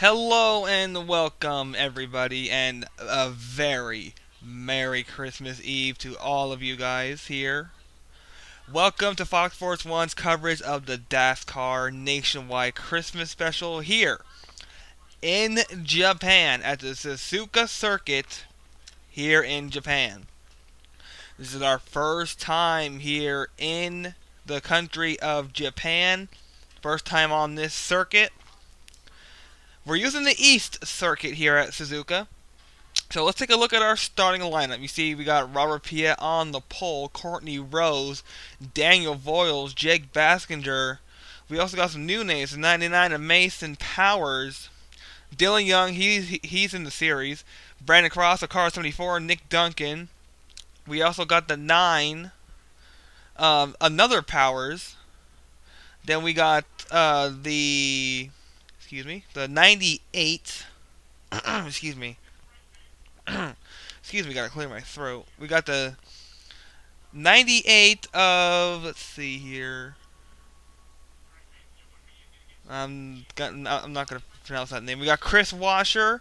Hello and welcome, everybody, and a very Merry Christmas Eve to all of you guys here. Welcome to Fox Sports One's coverage of the DASCAR nationwide Christmas special here in Japan at the Suzuka Circuit here in Japan. This is our first time here in the country of Japan, first time on this circuit. We're using the East Circuit here at Suzuka. So let's take a look at our starting lineup. You see we got Robert Piet on the pole, Courtney Rose, Daniel Voiles, Jake Baskinger. We also got some new names, the 99 of Mason Powers. Dylan Young, he's in the series. Brandon Cross, the car 74, Nick Duncan. We also got the 9, another Powers. Then we got the 98. Excuse me. Excuse me, gotta clear my throat. We got the 98 of, let's see here. I'm not gonna pronounce that name. We got Chris Washer.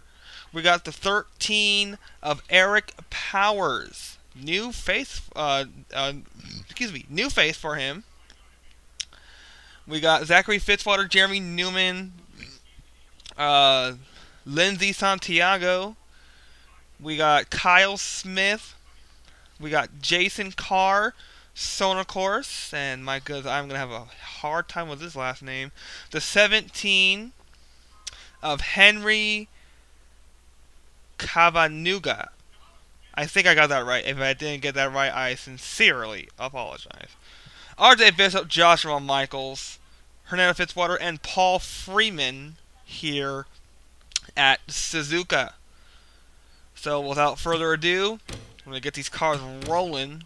We got the 13 of Eric Powers. New face, new face for him. We got Zachary Fitzwater, Jeremy Newman, Lindsay Santiago. We got Kyle Smith. We got Jason Carr, Sonocourse, and my goodness, I'm going to have a hard time with this last name. The 17 of Henry Cavanuga. I think I got that right. If I didn't get that right, I sincerely apologize. RJ Bishop, Joshua Michaels, Hernando Fitzwater, and Paul Freeman here at Suzuka. So without further ado, I'm going to get these cars rolling.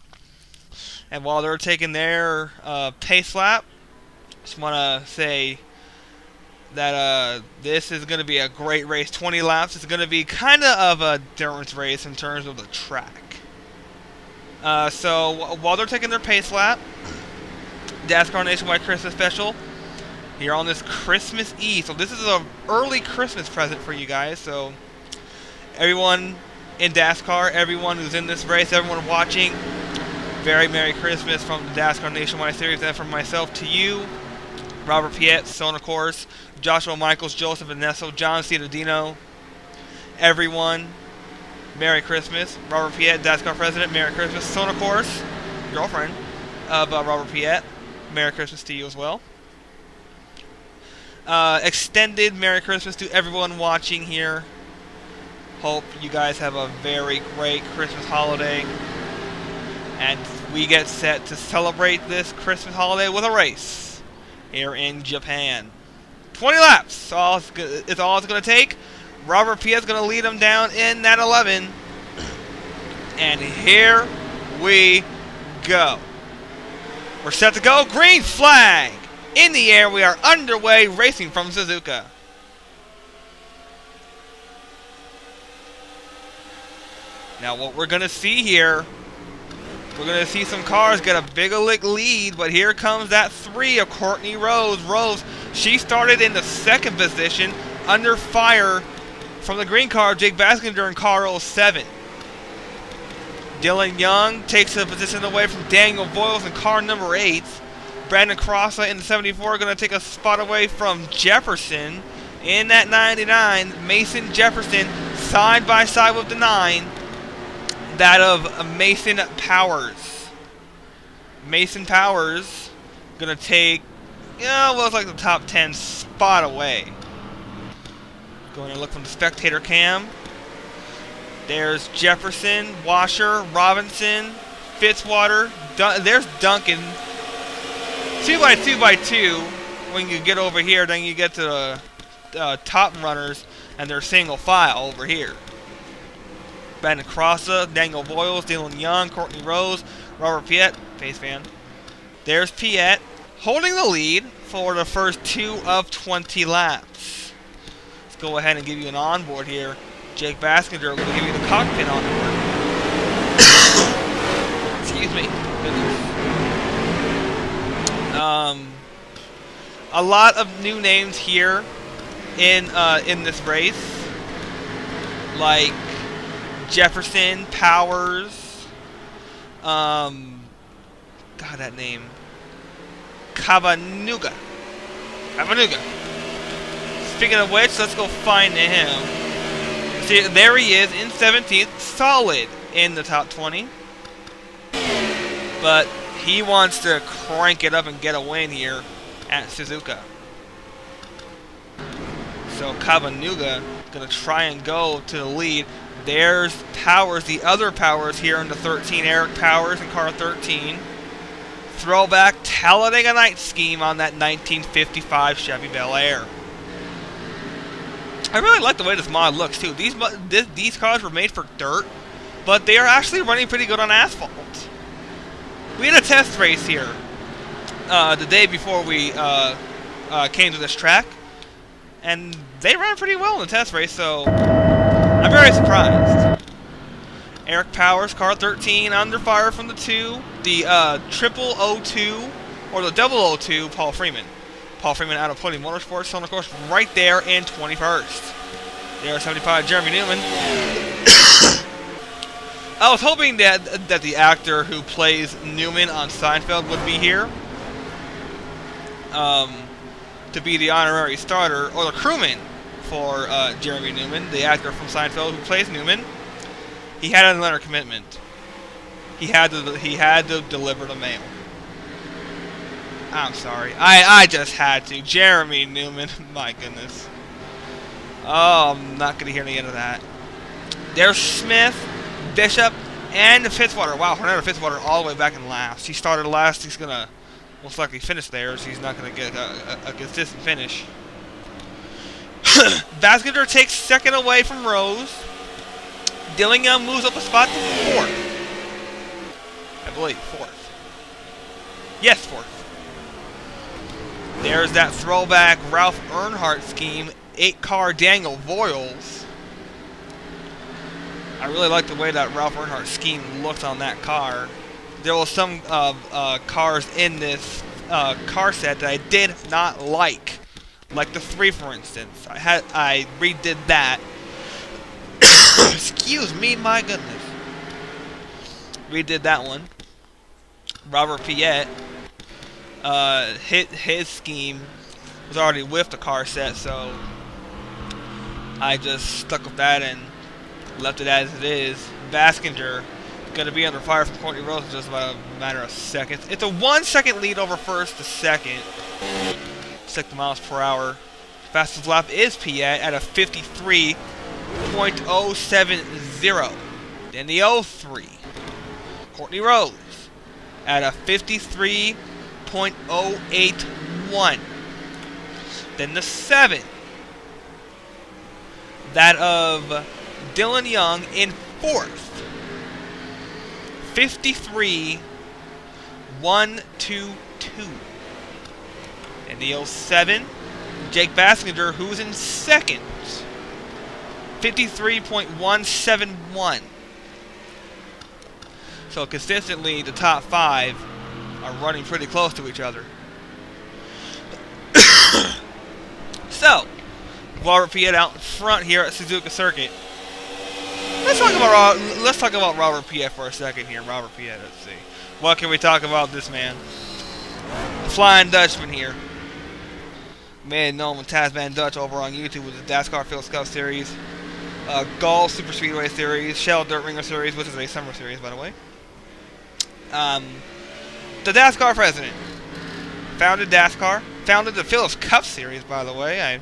And while they're taking their pace lap, just want to say that this is going to be a great race. 20 laps. It's going to be kind of a endurance race in terms of the track. So while they're taking their pace lap, DASCAR Nationwide Christmas Special here on this Christmas Eve. So this is an early Christmas present for you guys. So everyone in DASCAR, everyone who's in this race, everyone watching, very Merry Christmas from the DASCAR Nationwide Series, and from myself to you, Robert Piet, Sonocourse, Joshua Michaels, Joseph Vanessa, John Cittadino, everyone, Merry Christmas. Robert Piet, DASCAR President, Merry Christmas. Sonocourse, girlfriend of Robert Piet, Merry Christmas to you as well. Extended Merry Christmas to everyone watching here. Hope you guys have a very great Christmas holiday. And we get set to celebrate this Christmas holiday with a race here in Japan. 20 laps. It's all it's going to take. Robert Piet's going to lead them down in that 11. And here we go. We're set to go. Green flag in the air. We are underway, racing from Suzuka. Now what we're going to see here, we're going to see some cars get a big lead, but here comes that 3 of Courtney Rose. Rose, she started in the 2nd position, under fire from the green car, Jake Baskinger in car 07. Dylan Young takes a position away from Daniel Voiles in car number 8. Brandon Crossa in the 74 going to take a spot away from Jefferson in that 99. Mason Jefferson side by side with the 9. That of Mason Powers. Mason Powers going to take, it's like the top 10 spot away. Going to look from the spectator cam. There's Jefferson, Washer, Robinson, Fitzwater. There's Duncan. 2x2x2. When you get over here, then you get to the top runners, and they're single file over here. Brandon Crossa, Daniel Voiles, Dylan Young, Courtney Rose, Robert Piet, face fan. There's Piet holding the lead for the first 2 of 20 laps. Let's go ahead and give you an onboard here. Jake Baskinger will give you the cockpit onboard. Excuse me. Goodness. A lot of new names here in this race, like Jefferson, Powers, God, that name, Cavanuga. Speaking of which, let's go find him. See, there he is in 17th, solid in the top 20. But he wants to crank it up and get a win here at Suzuka. So Cavanuga gonna try and go to the lead. There's Powers, the other Powers here in the 13, Eric Powers in car 13. Throwback Talladega Night scheme on that 1955 Chevy Bel Air. I really like the way this mod looks too. These cars were made for dirt, but they are actually running pretty good on asphalt. We had a test race here the day before we came to this track, and they ran pretty well in the test race, so I'm very surprised. Eric Powers, car 13, under fire from the 2. The triple 02, or the double 02, Paul Freeman. Paul Freeman out of Putty Motorsports, so of course right there in 21st. There, 75, Jeremy Newman. I was hoping that the actor who plays Newman on Seinfeld would be here. To be the honorary starter, or the crewman for Jeremy Newman, the actor from Seinfeld who plays Newman. He had another commitment. He had to deliver the mail. I'm sorry. I just had to. Jeremy Newman. My goodness. Oh, I'm not going to hear any end of that. There's Smith, Bishop, and Fitzwater. Wow, Fernando Fitzwater all the way back in last. He started last. He's going to most likely finish there, so he's not going to get a consistent finish. Vasquez takes second away from Rose. Dillingham moves up a spot to 4th. I believe 4th. Yes, 4th. There's that throwback Ralph Earnhardt scheme, 8-car Daniel Voiles. I really like the way that Ralph Earnhardt scheme looked on that car. There were some cars in this car set that I did not like the 3, for instance. I redid that. Excuse me, my goodness. Redid that one. Robert Piet, his scheme was already with the car set, so I just stuck with that and left it as it is. Baskinger going to be under fire from Courtney Rose in just about a matter of seconds. It's a 1-second lead over first to second. 60 miles per hour. Fastest lap is Piet at a 53.070. Then the 03. Courtney Rose at a 53.081. Then the 7. That of Dylan Young in 4th. 53.122. And the 07. Jake Baskinger, who's in 2nd. 53.171. So consistently, the top 5 are running pretty close to each other. So, Robert Piet out in front here at Suzuka Circuit. Let's talk about Robert Piet for a second here. Robert Piet, let's see. What can we talk about this man? The Flying Dutchman here. Man known with Tasman Dutch over on YouTube with the DASCAR Phillips Cup Series, Gulf Super Speedway Series, Shell Dirt Ringer Series, which is a summer series, by the way. The DASCAR president. Founded DASCAR. Founded the Phillips Cup Series, by the way. I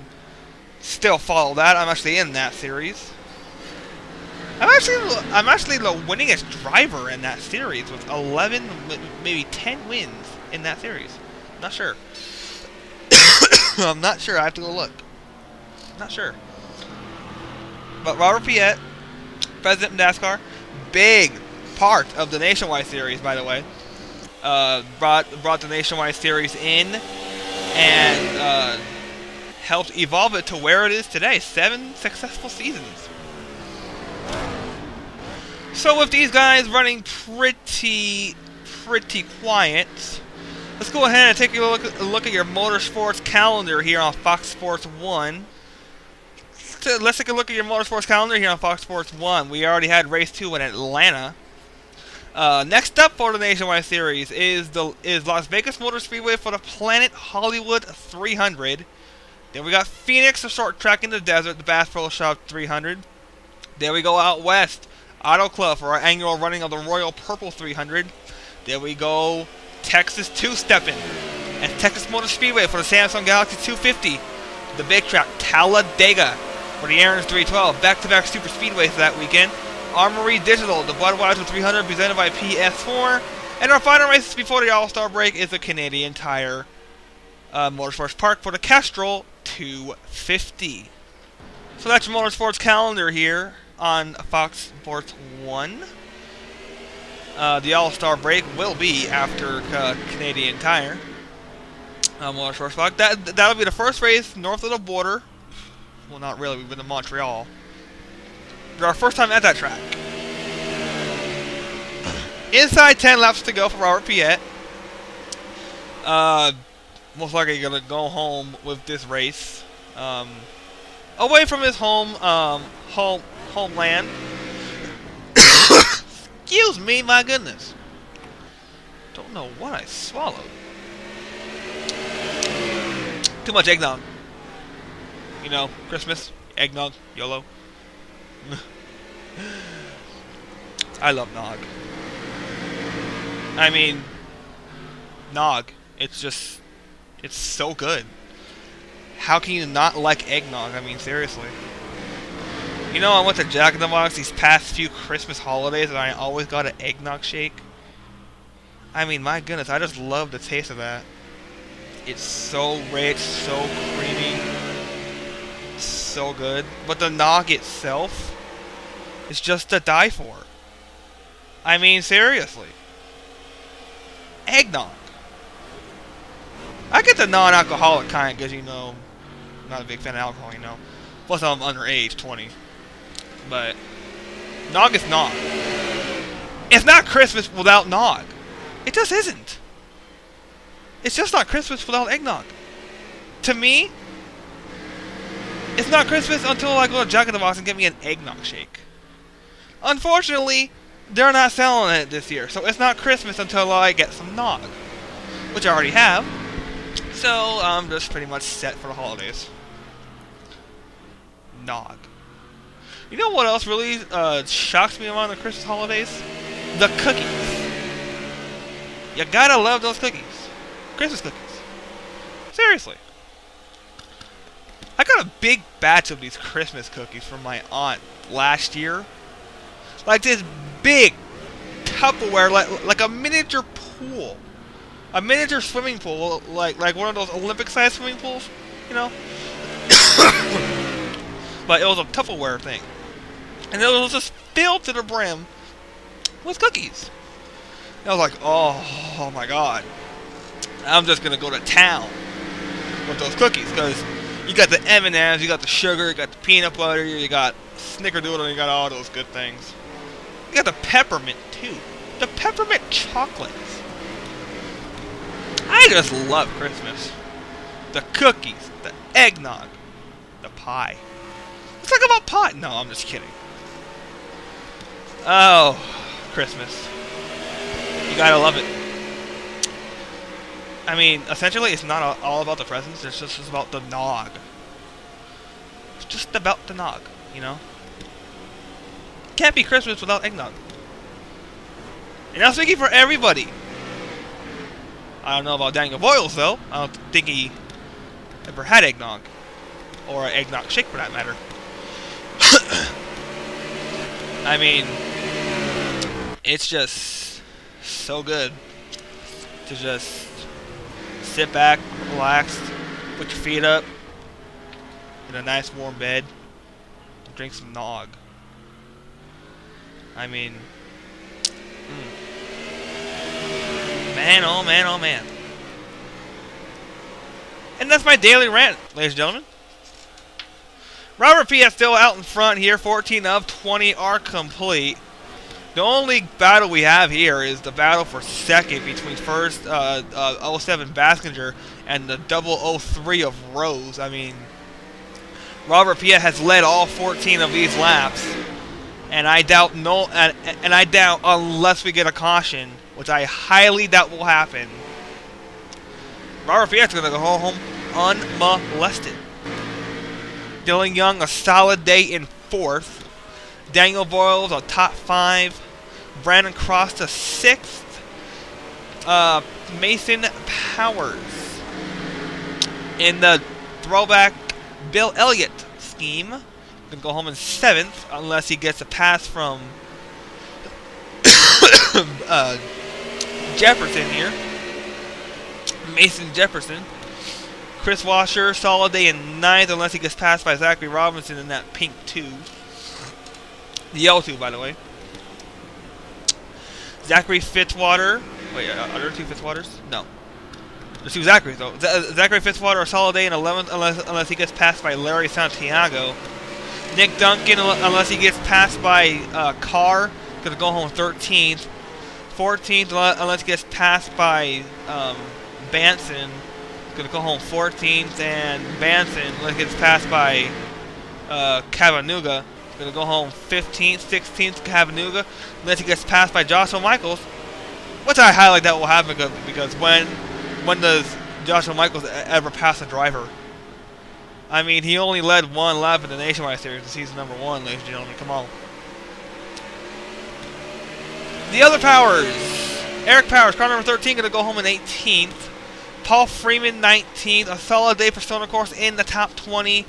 still follow that. I'm actually in that series. I'm actually the winningest driver in that series with 11, maybe 10 wins in that series. I'm not sure. I'm not sure. I have to go look. Not sure. But Robert Piet, president of NASCAR, big part of the Nationwide Series, by the way. Brought the Nationwide Series in and helped evolve it to where it is today. 7 successful seasons. So with these guys running pretty quiet, let's go ahead and take a look at your motorsports calendar here on Fox Sports 1. let's take a look at your motorsports calendar here on Fox Sports 1. We already had race 2 in Atlanta. Next up for the Nationwide Series is Las Vegas Motor Speedway for the Planet Hollywood 300. Then we got Phoenix, a short track in the desert, the Bass Pro Shop 300. Then we go out west, Auto Club for our annual running of the Royal Purple 300. Then we go Texas two-stepping at Texas Motor Speedway for the Samsung Galaxy 250. The big track, Talladega for the Aaron's 312. Back-to-back super speedways that weekend. Armory Digital, the Budweiser 300 presented by PS4. And our final races before the All-Star break is the Canadian Tire Motorsports Park for the Castrol 250. So that's your motorsports calendar here on Fox Sports 1. The All-Star break will be after Canadian Tire Motorsports Park. That'll be the first race north of the border. Well, not really. We've been to Montreal. It's our first time at that track. Inside 10 laps to go for Robert Piet. Most likely going to go home with this race. Away from his homeland. Excuse me, my goodness. Don't know what I swallowed. Too much eggnog. You know, Christmas, eggnog, YOLO. I love nog. I mean, nog. It's so good. How can you not like eggnog? I mean, seriously. You know, I went to Jack in the Box these past few Christmas holidays and I always got an eggnog shake. I mean, my goodness, I just love the taste of that. It's so rich, so creamy, so good. But the nog itself is just to die for. I mean, seriously. Eggnog. I get the non-alcoholic kind because, you know, I'm not a big fan of alcohol, you know. Plus, I'm underage, 20. But nog is nog. It's not Christmas without nog. It just isn't. It's just not Christmas without eggnog. To me, it's not Christmas until I go to Jack in the Box and get me an eggnog shake. Unfortunately, they're not selling it this year, so it's not Christmas until I get some nog, which I already have. So I'm just pretty much set for the holidays. Nog. You know what else really shocks me around the Christmas holidays? The cookies. You gotta love those cookies. Christmas cookies. Seriously. I got a big batch of these Christmas cookies from my aunt last year. Like this big Tupperware, like a miniature pool. A miniature swimming pool, like one of those Olympic-sized swimming pools, you know? But it was a Tupperware thing. And it was just filled to the brim with cookies. And I was like, oh my god. I'm just going to go to town with those cookies. Because you got the M&M's, you got the sugar, you got the peanut butter, you got snickerdoodle, you got all those good things. You got the peppermint, too. The peppermint chocolates. I just love Christmas. The cookies, the eggnog, the pie. Let's talk about pie. No, I'm just kidding. Oh, Christmas. You gotta love it. I mean, essentially, it's not all about the presents. It's just about the nog. It's just about the nog, you know? Can't be Christmas without eggnog. And I'm speaking for everybody. I don't know about Daniel Boyles, though. I don't think he ever had eggnog. Or an eggnog shake, for that matter. I mean, it's just so good to just sit back, relax, put your feet up in a nice warm bed, and drink some nog. I mean, man, oh man, oh man. And that's my daily rant, ladies and gentlemen. Robert P. is still out in front here. 14 of 20 are complete. The only battle we have here is the battle for second between first 07 Baskinger and the 003 of Rose. I mean, Robert Piet has led all 14 of these laps, and I doubt unless we get a caution, which I highly doubt will happen, Robert Piet's gonna go home unmolested. Dylan Young a solid day in 4th. Daniel Boyles a top 5. Brandon Cross a 6th. Mason Powers in the throwback Bill Elliott scheme gonna go home in 7th unless he gets a pass from Jefferson here. Mason Jefferson. Chris Washer, solid day in 9th unless he gets passed by Zachary Robinson in that pink 2. The yellow 2, by the way. Zachary Fitzwater. Wait, are there 2 Fitzwaters? No. There's 2 Zacharys, though. Zachary Fitzwater, a solid day in 11th unless he gets passed by Larry Santiago. Nick Duncan, unless he gets passed by Carr, going to go home 13th. 14th, unless he gets passed by Banson, going to go home 14th. And Banson, unless he gets passed by Cavanuga, going to go home 15th. 16th, Cavanuga, unless he gets passed by Joshua Michaels, which I highlight that will happen because when does Joshua Michaels ever pass a driver? I mean, he only led 1 lap in the Nationwide Series in season number 1, ladies and gentlemen. Come on. The other Powers. Eric Powers, car number 13, going to go home in 18th. Paul Freeman, 19th. A solid day for Stoner Course in the top 20.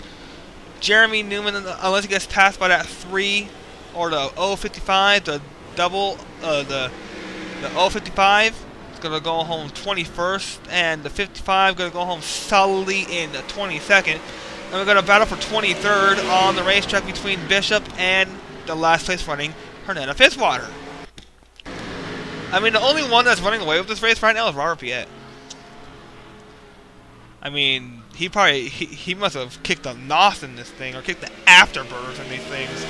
Jeremy Newman, unless he gets passed by that 3 or the 055, the double, the 055 is going to go home 21st, and the 55 going to go home solidly in the 22nd. And we're going to battle for 23rd on the racetrack between Bishop and the last place running Hernando Fitzwater. I mean, the only one that's running away with this race right now is Robert Piet. I mean, he must have kicked the NOS in this thing, or kicked the afterburners in these things,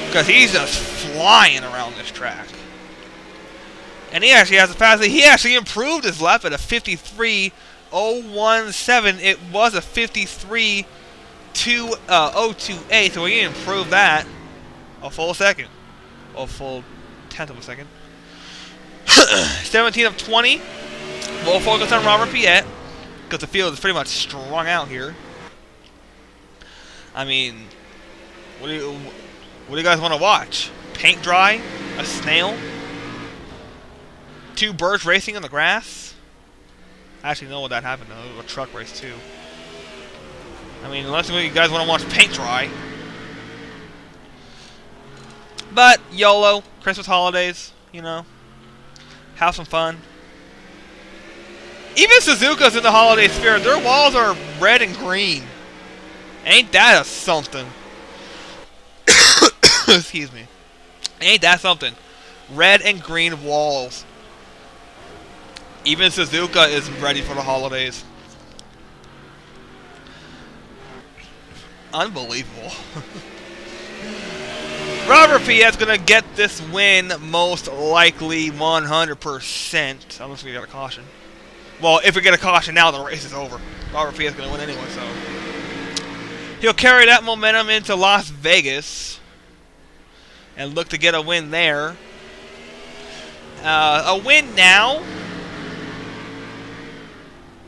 because he's just flying around this track. And he actually has a fast. He actually improved his lap at a 53.017. It was a 53.028, so he improved that a full second, a full tenth of a second. 17 of 20. We'll focus on Robert Piet because the field is pretty much strung out here. I mean, what do you guys want to watch? Paint dry? A snail? 2 birds racing on the grass? I actually know what that happened though. It was a truck race too. I mean, unless you guys want to watch paint dry. But YOLO, Christmas holidays, you know. Have some fun. Even Suzuka's in the holiday spirit. Their walls are red and green. Ain't that a something? Excuse me. Ain't that something? Red and green walls. Even Suzuka is ready for the holidays. Unbelievable. Robert Piet's going to get this win most likely 100%. Unless we get a caution. Well, if we get a caution now, the race is over. Robert Piet's going to win anyway, so. He'll carry that momentum into Las Vegas. And look to get a win there. A win now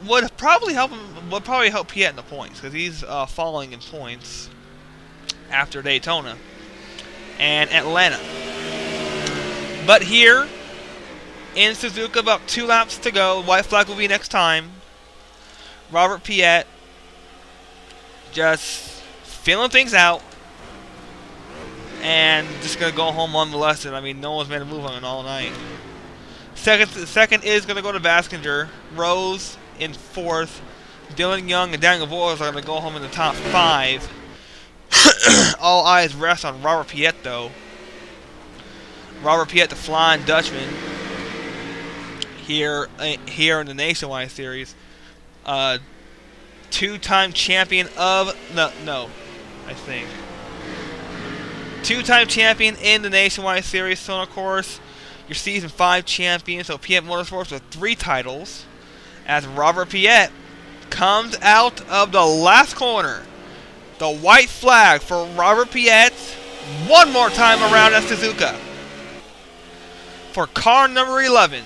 would probably help him. Would probably help Piet in the points because he's falling in points after Daytona and Atlanta. But here in Suzuka, about 2 laps to go. White flag will be next time. Robert Piet just feeling things out and just gonna go home unmolested. I mean, no one's made a move on it all night. Second is gonna go to Baskinger. Rose in 4th. Dylan Young and Daniel Boyles are going to go home in the top 5. All eyes rest on Robert Piet, though. Robert Piet, the Flying Dutchman, here in the Nationwide Series. 2-time champion of... No, I think. 2-time champion in the Nationwide Series, so of course, your Season 5 champion, so Piet Motorsports with 3 titles, as Robert Piet comes out of the last corner The white flag for Robert Piet one more time around at Suzuka for car number 11.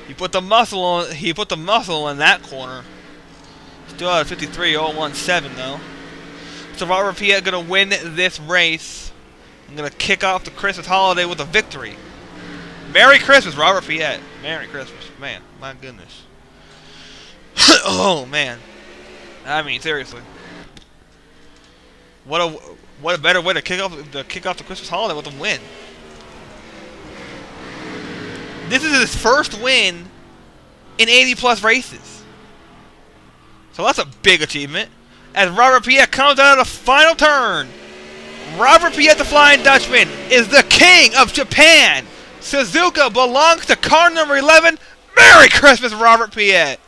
He put the muscle in that corner. Still at 53.017 though. So Robert Piet gonna win this race. I'm gonna kick off the Christmas holiday with a victory. Merry Christmas, Robert Piet. Merry Christmas, man. My goodness. Oh man. I mean, seriously. What a better way to kick off the Christmas holiday with a win. This is his first win in 80+ races. So that's a big achievement. As Robert Piet comes out of the final turn. Robert Piet, the Flying Dutchman, is the king of Japan. Suzuka belongs to car number 11. Merry Christmas, Robert Piet.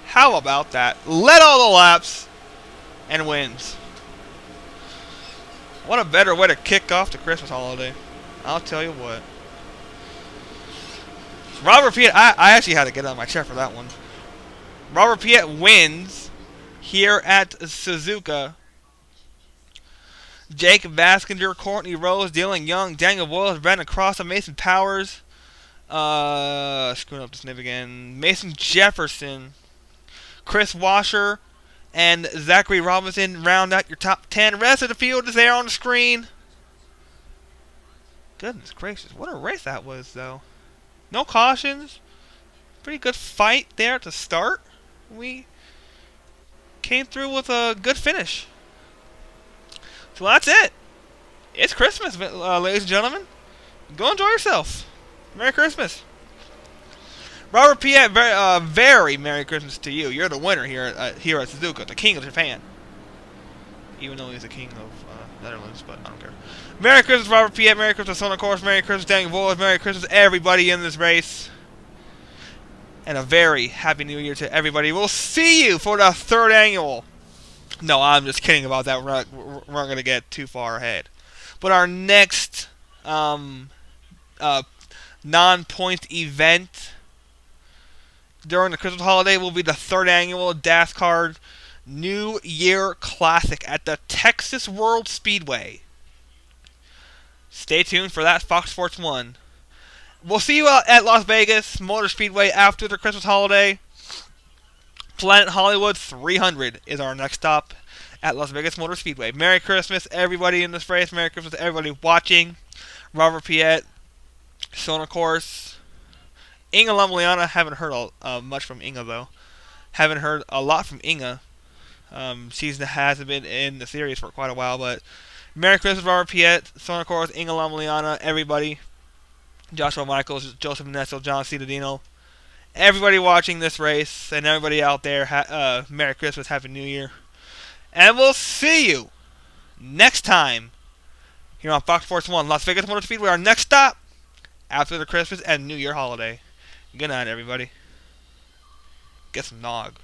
How about that? Led all the laps and wins. What a better way to kick off the Christmas holiday. I'll tell you what. Robert Piet, I actually had to get out of my chair for that one. Robert Piet wins here at Suzuka. Jake Baskinger, Courtney Rose, Dylan Young, Daniel Boyles, Brandon Cross, and Mason Powers. Screwing up this name again. Mason Jefferson, Chris Washer, and Zachary Robinson round out your top 10. Rest of the field is there on the screen. Goodness gracious, what a race that was, though. No cautions. Pretty good fight there at the start. We came through with a good finish. So that's it. It's Christmas, ladies and gentlemen. Go enjoy yourself. Merry Christmas. Robert Piet, very Merry Christmas to you. You're the winner here at Suzuka, the king of Japan. Even though he's the king of Netherlands, but I don't care. Merry Christmas, Robert Piet. Merry Christmas, Son of Course. Merry Christmas, Daniel Boyles. Merry Christmas, everybody in this race. And a very happy new year to everybody. We'll see you for the 3rd annual. No, I'm just kidding about that. We're not going to get too far ahead. But our next non-point event during the Christmas holiday will be the 3rd annual DASCAR New Year Classic at the Texas World Speedway. Stay tuned for that, Fox Sports 1. We'll see you at Las Vegas Motor Speedway after the Christmas holiday. Planet Hollywood 300 is our next stop at Las Vegas Motor Speedway. Merry Christmas, everybody in this race. Merry Christmas to everybody watching. Robert Piet, Son of Course. Inga Lumliana, haven't heard much from Inga, though. Haven't heard a lot from Inga. She hasn't been in the series for quite a while, but Merry Christmas, Robert Piet, Son of Course, Inga Lumliana, everybody. Joshua Michaels, Joseph Nesso, John Cittadino. Everybody watching this race and everybody out there, Merry Christmas, Happy New Year. And we'll see you next time here on Fox Sports 1, Las Vegas Motor Speedway, our next stop after the Christmas and New Year holiday. Good night, everybody. Get some nog.